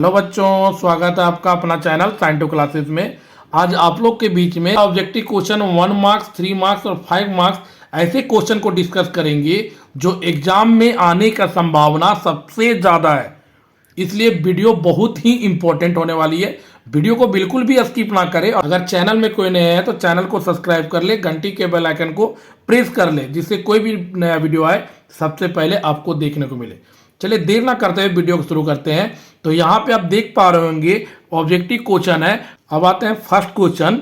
Hello बच्चों, स्वागत है आपका अपना चैनल साइंस टू क्लासेस में। आज आप लोग के बीच में ऑब्जेक्टिव क्वेश्चन 1 मार्क्स, 3 मार्क्स और 5 मार्क्स ऐसे क्वेश्चन को डिस्कस करेंगे जो एग्जाम में आने का संभावना सबसे ज़्यादा है। इसलिए वीडियो बहुत ही इंपॉर्टेंट होने वाली है। वीडियो को बिल्कुल भी स्किप ना करें। अगर चैनल में कोई नया है तो चैनल को सब्सक्राइब कर ले, घंटी के बेल आइकन को प्रेस कर ले, जिससे कोई भी नया वीडियो आए सबसे पहले आपको देखने को मिले। चलिए देर ना करते हुए वीडियो को शुरू करते हैं। तो यहाँ पे आप देख पा रहे होंगे ऑब्जेक्टिव क्वेश्चन है। अब आते हैं फर्स्ट क्वेश्चन।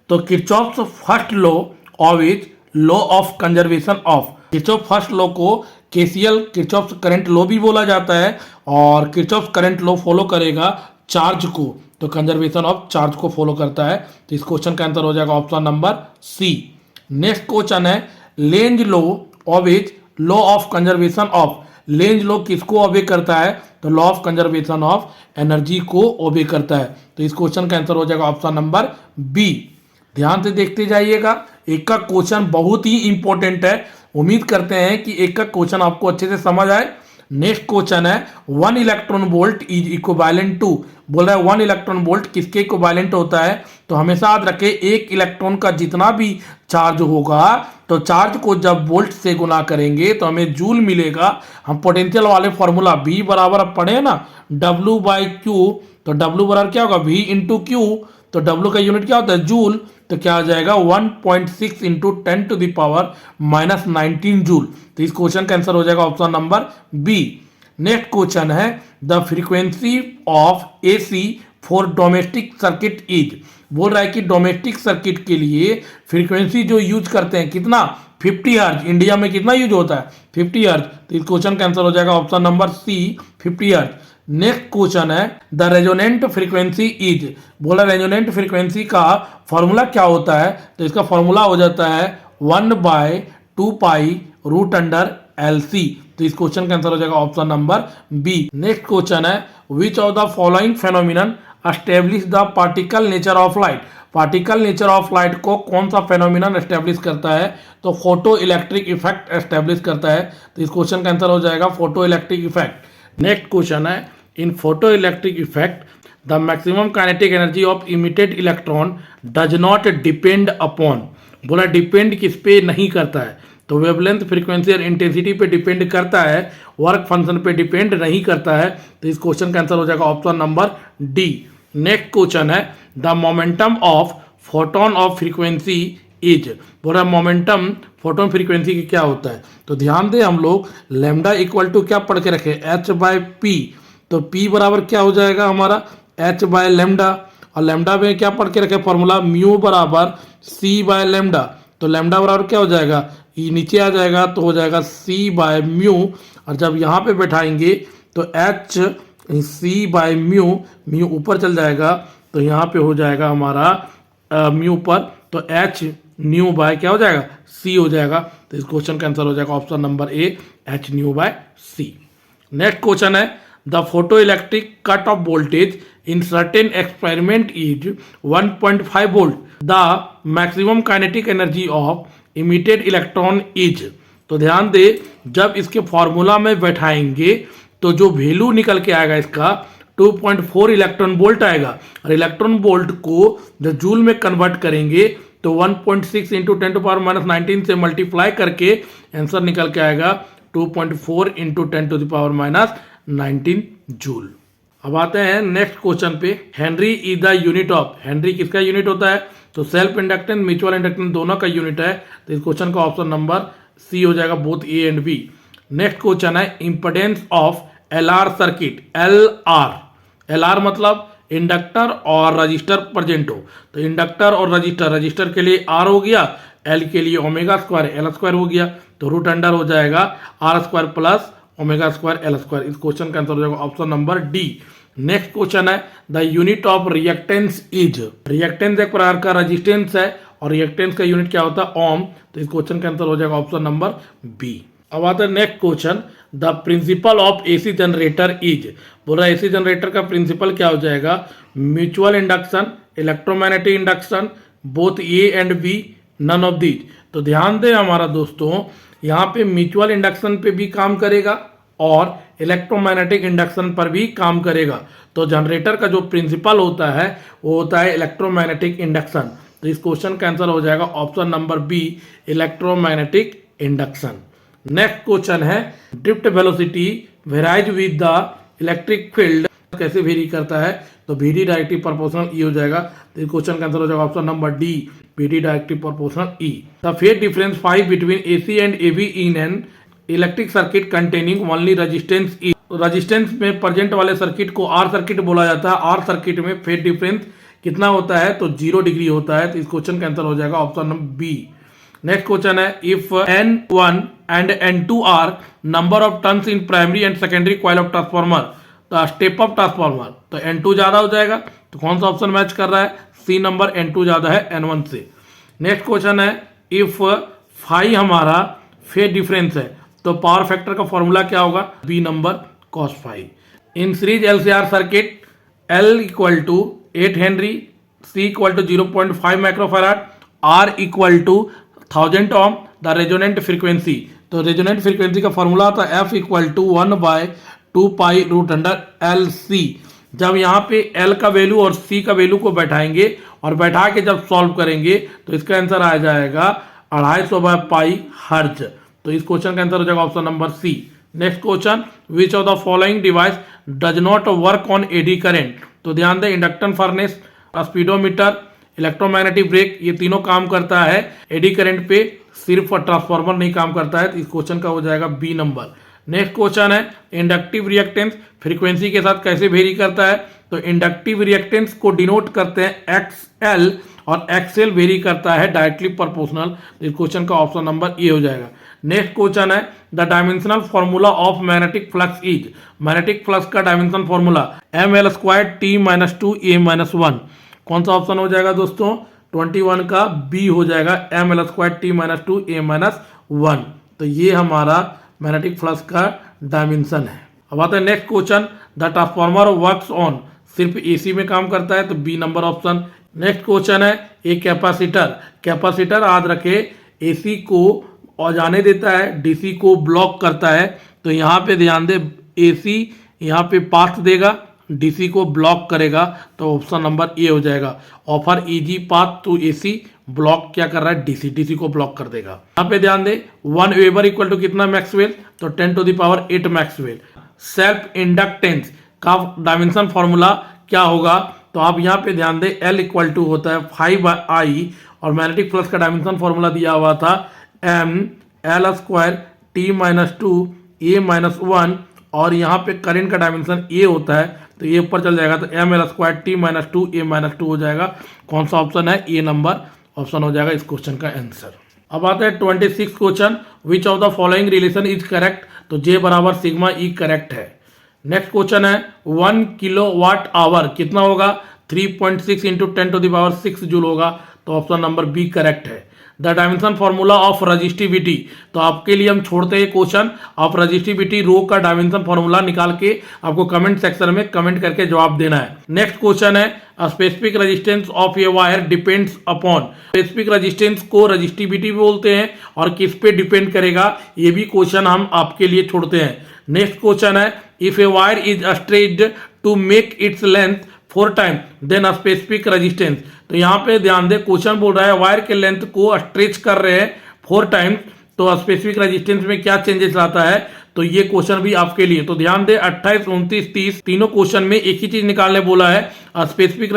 तो Kirchhoff's first law of is law of conservation of. Kirchhoff first law को केसीएल किरचॉफ्स करंट लॉ भी बोला जाता है, और किरचॉफ्स करंट लॉ फॉलो करेगा चार्ज को, तो कंजर्वेशन ऑफ चार्ज को फॉलो करता है। तो इस क्वेश्चन का आंसर हो जाएगा option number C. Next question है Lenz law of is law of conservation of. Lenz law किसको ओबे करता है? तो law of conservation of energy को ओबे करता है। तो इस क्वेश्चन का आंसर हो जाएगा ऑप्शन नंबर बी। ध्यान से देखते जाइएगा, एक का क्वेश्चन बहुत ही इंपॉर्टेंट है। उम्मीद करते हैं कि एक का क्वेश्चन आपको अच्छे से समझ आए। नेक्स्ट क्वेश्चन है 1 electron volt is equivalent to. बोल रहा है 1 इलेक्ट्रॉन वोल्ट किसके इक्विवेलेंट होता है? तो हमेशा याद रखें, एक इलेक्ट्रॉन का जितना भी चार्ज होगा तो चार्ज को जब वोल्ट से गुना करेंगे तो हमें जूल मिलेगा। हम पोटेंशियल वाले फॉर्मूला V बराबर अब पढ़े ना, W बाई क्यू। तो W बराबर क्या होगा? V into Q. तो W का यूनिट क्या होता है? जूल। तो क्या आ जाएगा? 1.6 into 10 to the power minus 19 joule. तो इस क्वेश्चन का आंसर हो जाएगा option number B. Next question है the frequency of AC for domestic circuit is. बोल रहा है कि डोमेस्टिक सर्किट के लिए फ्रीक्वेंसी जो यूज करते हैं कितना? 50 हर्ट्ज। इंडिया में कितना यूज होता है? 50 हर्ट्ज। तो इस क्वेश्चन का आंसर हो जाएगा option number C, 50 hertz. Next question है द रेजोनेंट फ्रीक्वेंसी इज। बोला रेजोनेंट फ्रीक्वेंसी का फॉर्मूला क्या होता है? तो इसका फॉर्मूला हो जाता है 1/2 पाई रूट अंडर LC। तो इस क्वेश्चन का आंसर हो जाएगा option number B. Next question है which of the following phenomenon establish the particle nature of light. Particle nature of light को कौन सा फेनोमिनन एस्टेब्लिश करता है? तो फोटो इलेक्ट्रिक इफेक्ट एस्टेब्लिश करता है। तो इस क्वेश्चन का आंसर हो जाएगा photo electric effect. Next question है in photo electric effect the maximum kinetic energy of emitted electron does not depend upon. बोला डिपेंड किस पे नहीं करता है? तो वेवलेंथ, फ्रीक्वेंसी और इंटेंसिटी पे डिपेंड करता है, वर्क फंक्शन पे डिपेंड नहीं करता है। तो इस क्वेश्चन का आंसर हो जाएगा option number D. Next question है the momentum of photon of frequency is. बोल रहा है मोमेंटम फोटोन फ्रीक्वेंसी की क्या होता है? तो ध्यान दें, हम लोग लेमडा इक्वल टू क्या पढ़ के रखे? H/P। तो P बराबर क्या हो जाएगा हमारा? H/λ। और लेमडा में क्या पढ़ के रखे? फॉर्मूला म्यू बराबर C/λ। तो लेमडा बराबर क्या हो जाएगा? ये नीचे आ जाएगा तो हो जाएगा C/μ। और जब यहाँ पे बैठाएंगे तो H C/μ, म्यू ऊपर चल जाएगा तो यहाँ पे हो जाएगा हमारा म्यू पर, तो H न्यू बाय क्या हो जाएगा? C हो जाएगा। तो इस क्वेश्चन का आंसर हो जाएगा option number A, H nu by C। Next question है the photo electric cut off voltage in certain experiment is 1.5 volt. The maximum kinetic energy of emitted electron is. तो ध्यान दे, जब इसके फॉर्मूला में बैठाएंगे तो जो वैल्यू निकल के आएगा इसका 2.4 इलेक्ट्रॉन वोल्ट आएगा। और इलेक्ट्रॉन वोल्ट को जब जूल में कन्वर्ट करेंगे तो 1.6 इंटू 10 टू पावर माइनस 19 से मल्टीप्लाई करके आंसर निकल के आएगा 2.4 into 10 to the power minus 19 joule. अब आते हैं नेक्स्ट क्वेश्चन पे। Henry is the unit of. Henry किसका यूनिट होता है? तो सेल्फ इंडक्टेंस, म्यूचुअल इंडक्टेंस दोनों का यूनिट है। तो इस क्वेश्चन का ऑप्शन नंबर सी हो जाएगा, both A and B. Next question है impedance of LR circuit. LR मतलब इंडक्टर और रजिस्टर प्रेजेंट हो। तो इंडक्टर और रजिस्टर के लिए R हो गया, L के लिए ओमेगा स्क्वायर L स्क्वायर हो गया। तो रूट अंडर हो जाएगा R square plus omega square L square. इस क्वेश्चन का आंसर हो जाएगा option number D. Next question है the unit of reactance is. Reactance एक प्रकार का रेजिस्टेंस है और रिएक्टेंस का यूनिट क्या होता है? ओम। तो इस क्वेश्चन का आंसर हो जाएगा ऑप्शन नंबर बी। अब आता है next question the principle of AC generator is. बोल रहा है AC जनरेटर का प्रिंसिपल क्या हो जाएगा? Mutual induction, electromagnetic induction, both A and B, none of these. तो ध्यान दें हमारा दोस्तों, यहाँ पे म्यूचुअल इंडक्शन पे भी काम करेगा और इलेक्ट्रोमैग्नेटिक इंडक्शन पर भी काम करेगा। तो जनरेटर का जो प्रिंसिपल होता है वो होता है इलेक्ट्रोमैग्नेटिक इंडक्शन। तो इस क्वेश्चन का आंसर हो जाएगा option number B, electromagnetic induction. Next question है drift velocity varies with the electric field, कैसे वेरी करता है? तो VD डायरेक्टली प्रोपोर्शनल E हो जाएगा। तो इस क्वेश्चन का आंसर हो जाएगा option number D, VD directly proportional E। The phase difference 5 between AC and AB in an electric circuit containing only resistance E। Resistance में प्रेजेंट वाले सर्किट को R सर्किट बोला जाता है। R सर्किट में फेज डिफरेंस कितना होता है? तो 0 डिग्री होता है। तो इस क्वेश्चन का आंसर हो जाएगा option number B. Next question है if N1 and N2 are number of turns in primary and secondary coil of transformer, तो स्टेप अप ट्रांसफॉर्मर, तो N2 ज्यादा हो जाएगा। तो कौन सा ऑप्शन मैच कर रहा है? सी नंबर, N2 ज्यादा है N1 से। नेक्स्ट क्वेश्चन है इफ फाई हमारा फेज डिफरेंस है तो पावर फैक्टर का फॉर्मूला क्या होगा? B number cos phi. In series LCR circuit L equal to 8 Henry, C equal to 0.5 microfarad, R equal to 1000 ohm, the resonant frequency, तो resonant frequency का formula था F equal to 1/2 pi root under LC। जब यहाँ पे L का value और C का value को बैठाएंगे और बैठा के जब सॉल्व करेंगे तो इसका आंसर आ जाएगा 250/पाई हर्ज। तो इस क्वेश्चन का आंसर हो जाएगा option number C. Next question, which of the following device does not work on eddy current? तो ध्यान दें, induction furnace, speedometer, electromagnetic brake, ये तीनों काम करता है एडी करंट पे, सिर्फ ट्रांसफार्मर नहीं काम करता है। तो इस क्वेश्चन का हो जाएगा बी नंबर। नेक्स्ट क्वेश्चन है इंडक्टिव रिएक्टेंस फ्रीक्वेंसी के साथ कैसे वेरी करता है? तो इंडक्टिव रिएक्टेंस को डिनोट करते हैं XL और XL वेरी करता है डायरेक्टली प्रोपोर्शनल। इस क्वेश्चन का ऑप्शन नंबर ए हो जाएगा। नेक्स्ट क्वेश्चन है the dimensional formula of magnetic flux is, magnetic flux का dimension formula ML² T-2 A-1। कौन सा ऑप्शन हो जाएगा दोस्तों? 21 का बी हो जाएगा, ML² T-2 A-1। तो ये हमारा मैग्नेटिक फ्लक्स का डायमेंशन है। अब आता है next question, the transformer works on, सिर्फ AC में काम करता है, तो B number option. Next question है ए कैपेसिटर, कैपेसिटर याद रखे AC को और जाने देता है, DC को ब्लॉक करता है। तो यहाँ पे ध्यान दे, AC यहाँ पे पाथ देगा, DC को ब्लॉक करेगा, तो ऑप्शन नंबर ए हो जाएगा। Offer easy path to AC, block क्या कर रहा है? DC को ब्लॉक कर देगा। यहाँ पे ध्यान दे 1 वेबर इक्वल टू कितना मैक्सवेल? तो 10⁸ मैक्सवेल। सेल्फ इंडक्टेंस का डायमेंशन फॉर्मूला क्या होगा? तो आप यहाँ पे ध्यान दे L इक्वल टू होता है 5/I और मैग्नेटिक फ्लक्स का डायमेंशन फॉर्मूला दिया हुआ था ML² T-2 A-1 और यहाँ पे करंट का डायमेंशन A होता है, तो ये ऊपर चल जाएगा, तो ML² T-2 A-2 हो जाएगा। कौन सा ऑप्शन है? ए नंबर ऑप्शन हो जाएगा इस क्वेश्चन का आंसर। अब आता है 26 question, which of the following relation is correct? तो J बराबर सिग्मा E करेक्ट है। नेक्स्ट क्वेश्चन है 1 किलोवाट आवर कितना होगा? 3.6 इंटू 10⁶ जूल होगा, तो ऑप्शन नंबर बी करेक्ट है। The dimension formula of resistivity, तो आपके लिए हम छोड़ते हैं क्वेश्चन, आप रजिस्टिविटी रो का डायमेंशन फॉर्मूला निकाल के आपको कमेंट सेक्शन में कमेंट करके जवाब देना है। नेक्स्ट क्वेश्चन है specific resistance of a wire depends upon, specific resistance को रजिस्टिविटी बोलते हैं और किस पे डिपेंड करेगा, ये भी क्वेश्चन हम आपके लिए छोड़ते हैं। नेक्स्ट क्वेश्चन है if a wire is stretched to make its length 4 time then specific resistance, तो यहाँ पे ध्यान दे क्वेश्चन बोल रहा है वायर के लेंथ को स्ट्रेच कर रहे हैं 4 टाइम, तो स्पेसिफिक रेजिस्टेंस में क्या चेंजेस आता है? तो ये क्वेश्चन भी आपके लिए, तो ध्यान दे 28, 29, 30 तीनों क्वेश्चन में एक ही चीज निकालने बोला है, स्पेसिफिक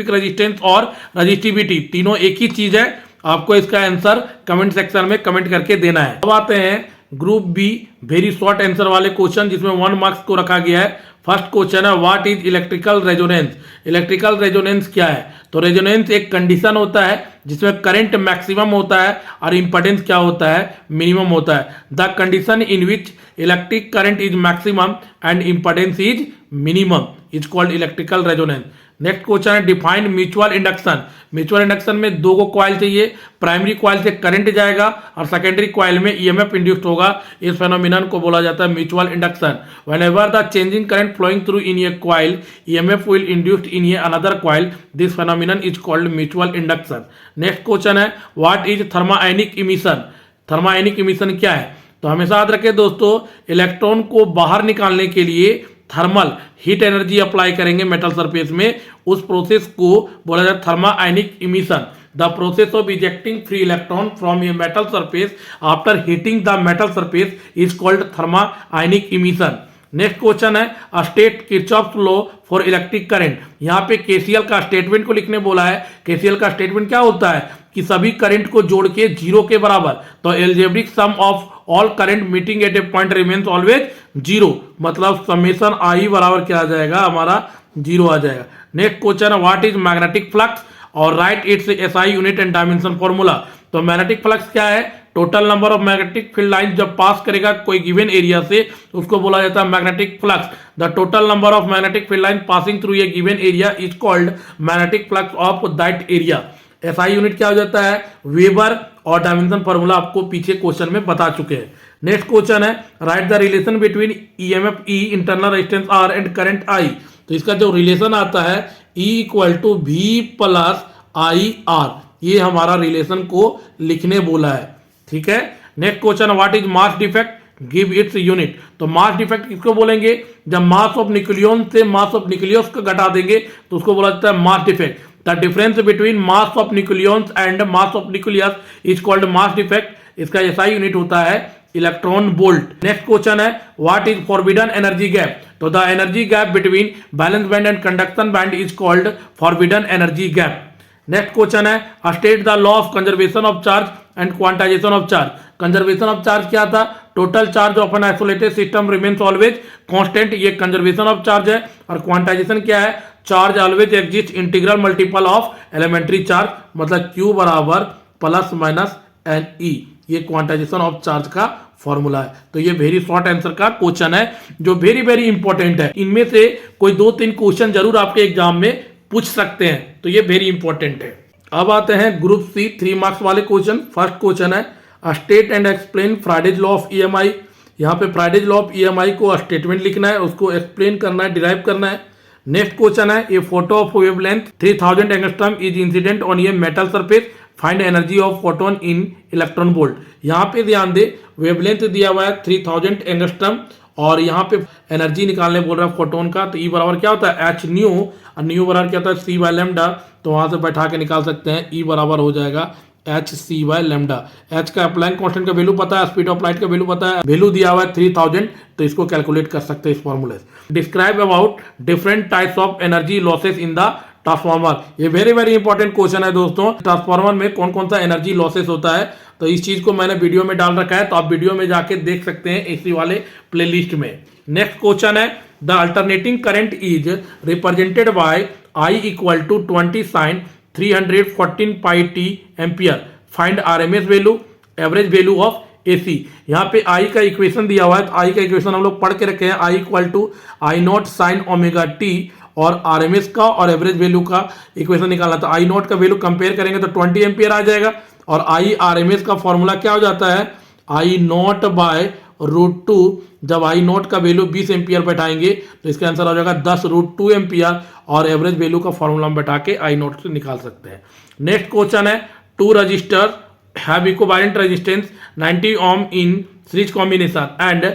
रेजिस्टेंस और रजिस्टिविटी तीनों एक ही चीज है। आपको इसका आंसर कमेंट सेक्शन में कमेंट करके देना है। अब आते हैं group be very short answer वाले क्वेश्चन जिसमें 1 मार्क्स को रखा गया है। फर्स्ट क्वेश्चन है what is electrical resonance, electrical resonance क्या है? तो रेजोनेंस एक कंडीशन होता है जिसमें करंट मैक्सिमम होता है और इंपीडेंस क्या होता है? मिनिमम होता है। The condition in which electric current is maximum and impedance is minimum is called electrical resonance. Next question है defined mutual induction, mutual induction में 2 कॉइल चाहिए, प्राइमरी कॉइल से करंट जाएगा और सेकेंडरी कॉइल में ईएमएफ इंड्यूस्ड होगा, इस phenomenon को बोला जाता है mutual induction. Whenever the changing current flowing through in a coil EMF will induced in a another coil, this phenomenon is called mutual induction. Next question है what is thermionic emission, thermionic emission क्या है? तो हमेशा याद रखें दोस्तों, electron को बाहर निकालने के लिए थर्मल हीट एनर्जी अप्लाई करेंगे मेटल सरफेस में। उस प्रोसेस को बोला जाता है thermionic emission. The process of ejecting free electron from a metal surface after heating the metal surface is called thermionic emission. Next question है state Kirchhoff's law for electric current. यहाँ पे KCL का statement को लिखने बोला है। KCL का statement क्या होता है कि सभी करंट को जोड़ के जीरो के बराबर, तो algebraic sum of all current meeting at a point remains always zero, मतलब समेशन आई बराबर क्या आ जाएगा हमारा जीरो आ जाएगा। नेक्स्ट क्वेश्चन है व्हाट इज मैग्नेटिक फ्लक्स और right it's SI unit and dimension formula. तो मैग्नेटिक फ्लक्स क्या है, total number of magnetic field line जब पास करेगा कोई गिवन एरिया से उसको बोला जाता है magnetic flux. The total number of magnetic field line passing through a given area is called magnetic flux of that area. SI unit क्या हो जाता है, वेबर, और डायमेंशन फॉर्मूला आपको पीछे क्वेश्चन में बता चुके हैं। नेक्स्ट क्वेश्चन है write the relation between EMF E, internal resistance R and current I. तो इसका जो रिलेशन आता है E इक्वल टू वी प्लस आई आर, ये हमारा रिलेशन को लिखने बोला है, ठीक है। नेक्स्ट क्वेश्चन what is mass defect, give its unit. तो मास डिफेक्ट किसको बोलेंगे, जब मास ऑफ न्यूक्लियन से मास ऑफ न्यूक्लियस को घटा देंगे तो उसको बोला जाता है mass defect. The difference between mass of nucleons and mass of nucleus is called mass defect. इसका एसआई यूनिट होता है इलेक्ट्रॉन वोल्ट। नेक्स्ट क्वेश्चन है what is forbidden energy gap. तो the energy gap between balance band and conduction band is called forbidden energy gap. Next question है state the law of conservation of charge and quantization of charge. Conservation of charge क्या था, total charge of an isolated system remains always constant, ये conservation of charge है। और quantization क्या है, charge always exist integral multiple of elementary charge, मतलब Q बराबर plus minus N E, ये क्वांटाइजेशन ऑफ चार्ज का फॉर्मूला है। तो ये वेरी शॉर्ट आंसर का क्वेश्चन है जो वेरी वेरी इंपॉर्टेंट है। इनमें से कोई 2-3 क्वेश्चन जरूर आपके एग्जाम में पूछ सकते हैं, तो ये वेरी इंपॉर्टेंट है। अब आते हैं ग्रुप सी 3 मार्क्स वाले क्वेश्चन। फर्स्ट क्वेश्चन है state and explain Fridays law of EMI. यहाँ पे फ्राइडेज लॉ ऑफ ईएमआई को स्टेटमेंट लिखना है, उसको एक्सप्लेन करना है, डिराइव करना है। नेक्स्ट क्वेश्चन है a photo of wavelength 3000 angstrom is incident on a metal surface, find energy of photon in electron volt. यहाँ पे ध्यान दे वेवलेंथ दिया हुआ है 3000 एंगस्ट्रॉम और यहाँ पे एनर्जी निकालने बोल रहा है फोटोन का। तो ई बराबर क्या होता है एच न्यू, और न्यू बराबर क्या होता है सी बाय लेमडा। तो वहां से बैठा के निकाल सकते हैं, ई बराबर हो जाएगा H C by lambda. H का प्लैंक कांस्टेंट का वैल्यू पता है, स्पीड ऑफ लाइट का वैल्यू पता है, वैल्यू दिया हुआ है 3000, तो इसको कैलकुलेट कर सकते हैं इस फॉर्मूले से। Describe about different types of energy losses in the transformer. ये वेरी वेरी इंपॉर्टेंट क्वेश्चन है दोस्तों, ट्रांसफार्मर में कौन कौन सा एनर्जी लॉसेस होता है। तो इस चीज को मैंने वीडियो में डाल रखा है, तो आप वीडियो में जाके देख सकते हैं इसी वाले प्लेलिस्ट में। नेक्स्ट क्वेश्चन है the alternating current is represented by I equal to 20 sin 314 pi T ampere, find RMS value, average value of AC. यहाँ पे I का इक्वेशन दिया हुआ है, तो I का इक्वेशन हम लोग पढ़ के रखे हैं, I equal to I not sine omega T, और आरएमएस का और एवरेज वैल्यू का इक्वेशन निकालना। तो आई नॉट का वैल्यू कंपेयर करेंगे तो 20 एम्पियर आ जाएगा, और आई आरएमएस का फॉर्मूला क्या हो जाता है आई नॉट बाय रूट टू। जब आई नॉट का वैल्यू 20 एम्पियर बैठाएंगे तो इसका आंसर हो जाएगा 10 रूट 2 एम्पियर, और एवरेज वैल्यू का फॉर्मूला हम बैठा के आई नॉट से निकाल सकते हैं। नेक्स्ट क्वेश्चन है 2 resistor have equivalent resistance 90 ohm in series combination and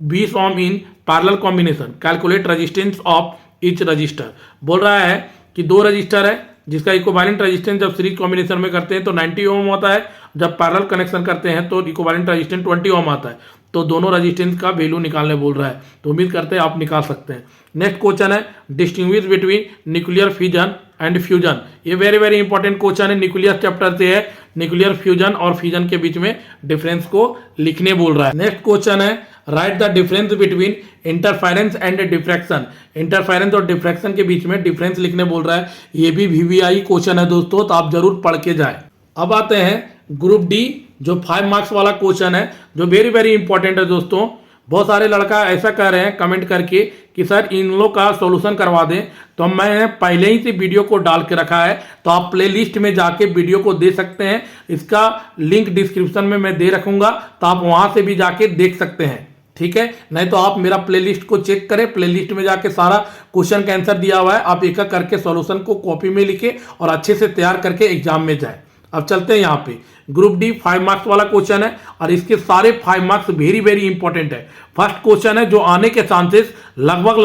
20 ohm in parallel combination, calculate resistance of each resistor. बोल रहा है कि 2 रजिस्टर है जिसका इक्विवेलेंट रेजिस्टेंस जब सीरीज कॉम्बिनेशन में करते हैं तो 90 ओम होता है, जब पैरेलल कनेक्शन करते हैं तो इक्विवेलेंट रेजिस्टेंस 20 ओम आता है। तो दोनों रेजिस्टेंस का वैल्यू निकालने बोल रहा है, तो उम्मीद करते हैं आप निकाल सकते हैं। नेक्स्ट क्वेश्चन है distinguish between nuclear fusion and fusion. ये वेरी वेरी इंपॉर्टेंट क्वेश्चन है, न्यूक्लियर चैप्टर से है। न्यूक्लियर फ्यूजन और फ्यूजन के बीच में डिफरेंस को लिखने बोल रहा है। नेक्स्ट क्वेश्चन है write the difference between interference and diffraction. Interference और डिफ्रैक्शन के बीच में डिफरेंस लिखने बोल रहा है। ये भी वीवीआई क्वेश्चन है दोस्तों, तो आप जरूर पढ़ के जाए। अब आते हैं ग्रुप डी जो 5 मार्क्स वाला क्वेश्चन है, जो वेरी वेरी इंपॉर्टेंट है दोस्तों। बहुत सारे लड़का ऐसा कह रहे हैं कमेंट करके कि सर इन लोग का सॉल्यूशन करवा दें, तो मैंने पहले ही से वीडियो को डाल के रखा है, तो आप प्लेलिस्ट में जाके वीडियो को दे सकते हैं। इसका लिंक डिस्क्रिप्शन में मैं दे रखूंगा, तो आप वहां से भी जाके देख सकते हैं, ठीक है। नहीं तो आप मेरा प्लेलिस्ट को चेक करें, प्लेलिस्ट में जाके सारा क्वेश्चन का आंसर दिया हुआ है, आप एक एक करके सॉल्यूशन को कॉपी में लिखे और अच्छे से तैयार करके एग्जाम में जाए। अब चलते हैं यहाँ पे ग्रुप डी 5 मार्क्स वाला क्वेश्चन है और इसके सारे 5 मार्क्स वेरी वेरी इंपॉर्टेंट है। फर्स्ट क्वेश्चन है जो आने के चांसेस लगभग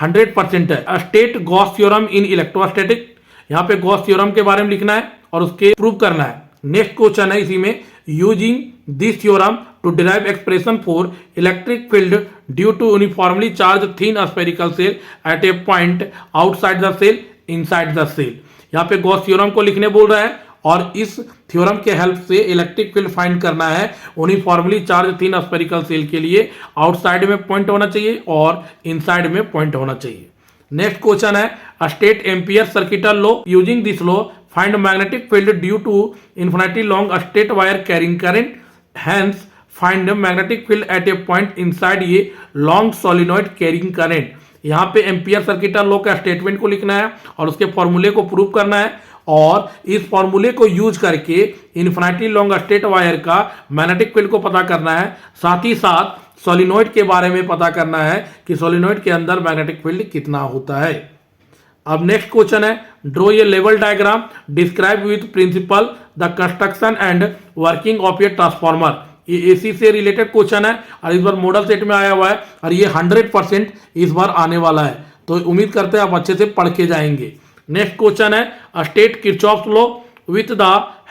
100% है। State Gauss theorem in electrostatic, यहाँ पे गॉस थ्योरम के बारे में लिखना है और उसके प्रूव करना है। नेक्स्ट क्वेश्चन है इसी में using this theorem to derive expression for electric field due to uniformly charge thin spherical shell at a point outside the shell inside the shell. यहाँ पे गॉस थ्योरम को लिखने बोल रहा है और इस थ्योरम के हेल्प से इलेक्ट्रिक फील्ड फाइंड करना है uniformly charge thin spherical cell के लिए। आउटसाइड में पॉइंट होना चाहिए और इनसाइड में पॉइंट होना चाहिए। नेक्स्ट क्वेश्चन है state Ampere circuital law, using this law find magnetic field due to infinity long state wire carrying current, hence find magnetic field at a point inside ये long solenoid carrying current. यहाँ पे Ampere circuital law का statement को लिखना है और उसके फॉर्मूले को प्रूव करना है और इस फॉर्मूले को यूज करके इन्फिनिटी लॉन्ग स्टेट वायर का मैग्नेटिक फील्ड को पता करना है। साथ ही साथ सोलिनॉइड के बारे में पता करना है कि सोलिनॉइड के अंदर मैग्नेटिक फील्ड कितना होता है। अब नेक्स्ट क्वेश्चन है ड्रॉ ये level diagram describe with principle the construction and working of a transformer. ये एसी से रिलेटेड क्वेश्चन है और इस बार मॉडल सेट में आया हुआ है और ये 100% इस बार आने वाला है, तो उम्मीद करते हैं आप अच्छे से पढ़ के जाएंगे। नेक्स्ट क्वेश्चन है state Kirchhoff's law with the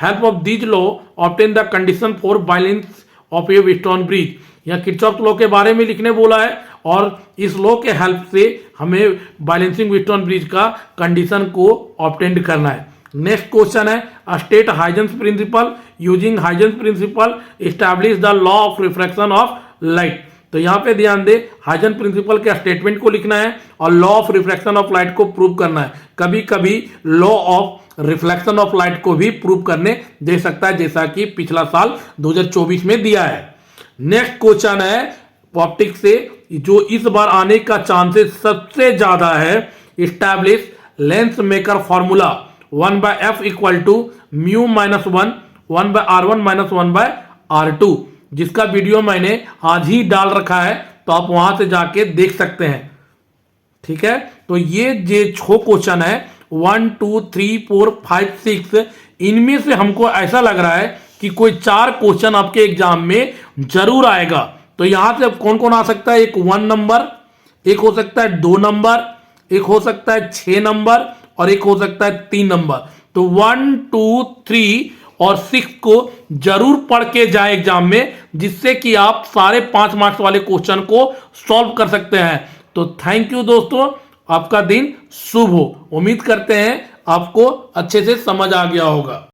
help of this law obtain the condition for balance of A Wheatstone bridge. यहाँ किरचॉफ्स लॉ के बारे में लिखने बोला है और इस लॉ के हेल्प से हमें बैलेंसिंग व्हीटस्टोन ब्रिज का कंडीशन को ऑब्टेन करना है। नेक्स्ट क्वेश्चन है state Huygens principle, using Huygens principle establish the law of refraction of light. तो यहाँ पे ध्यान दे हाइजेंस प्रिंसिपल के स्टेटमेंट को लिखना है और law of refraction of light को प्रूव करना है। कभी कभी law of reflection of light को भी प्रूव करने दे सकता है, जैसा कि पिछला साल 2024 में दिया है। नेक्स्ट क्वेश्चन है ऑप्टिक्स से जो इस बार आने का चांसेस सबसे ज्यादा है, establish lens maker formula 1/f equal to mu minus 1/r1 minus 1/r2, जिसका वीडियो मैंने आज ही डाल रखा है, तो आप वहां से जाके देख सकते हैं। ठीक है, तो ये जो 6 क्वेश्चन है 1 2 3 4 5 6, इनमें से हमको ऐसा लग रहा है कि कोई 4 क्वेश्चन आपके एग्जाम में जरूर आएगा। तो यहां से कौन कौन आ सकता है, एक 1 नंबर, एक हो सकता है 2 नंबर, एक हो सकता है 6 नंबर और एक हो सकता है 3 नंबर। तो 1 2 3 और 6 को जरूर पढ़ के जाए एग्जाम में, जिससे कि आप सारे 5 मार्क्स वाले क्वेश्चन को सॉल्व कर सकते हैं। तो थैंक यू दोस्तों, आपका दिन शुभ हो। उम्मीद करते हैं आपको अच्छे से समझ आ गया होगा।